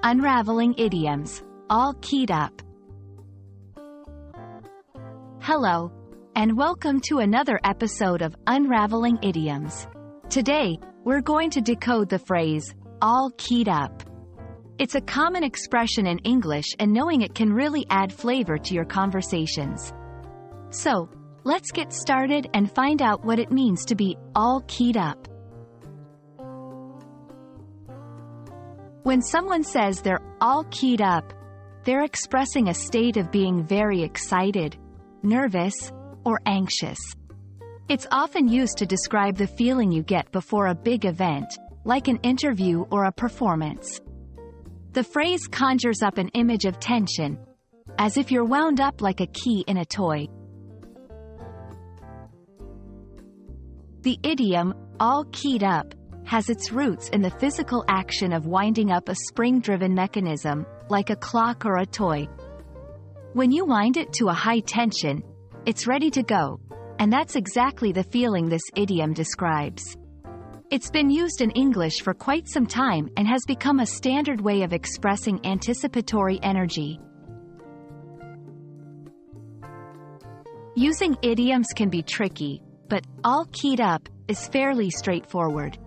Unraveling Idioms, all keyed up. Hello, and welcome to another episode of Unraveling Idioms. Today, we're going to decode the phrase, all keyed up. It's a common expression in English, and knowing it can really add flavor to your conversations. So, let's get started and find out what it means to be all keyed up. When someone says they're all keyed up, they're expressing a state of being very excited, nervous, or anxious. It's often used to describe the feeling you get before a big event, like an interview or a performance. The phrase conjures up an image of tension, as if you're wound up like a key in a toy. The idiom, all keyed up, has its roots in the physical action of winding up a spring-driven mechanism, like a clock or a toy. When you wind it to a high tension, it's ready to go, and that's exactly the feeling this idiom describes. It's been used in English for quite some time and has become a standard way of expressing anticipatory energy. Using idioms can be tricky, but all keyed up is fairly straightforward.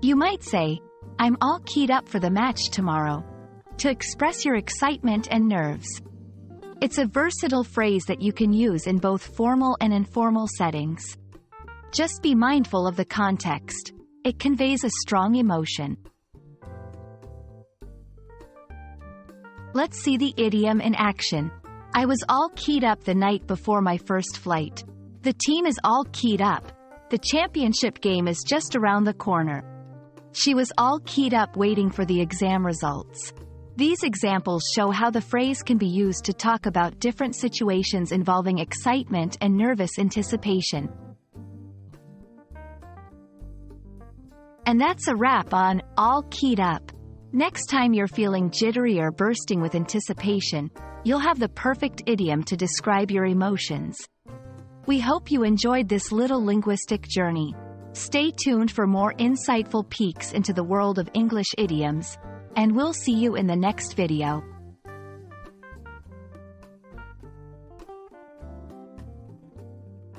You might say, I'm all keyed up for the match tomorrow, to express your excitement and nerves. It's a versatile phrase that you can use in both formal and informal settings. Just be mindful of the context. It conveys a strong emotion. Let's see the idiom in action. I was all keyed up the night before my first flight. The team is all keyed up. The championship game is just around the corner. She was all keyed up waiting for the exam results. These examples show how the phrase can be used to talk about different situations involving excitement and nervous anticipation. And that's a wrap on all keyed up. Next time you're feeling jittery or bursting with anticipation, you'll have the perfect idiom to describe your emotions. We hope you enjoyed this little linguistic journey. Stay tuned for more insightful peeks into the world of English idioms, and we'll see you in the next video.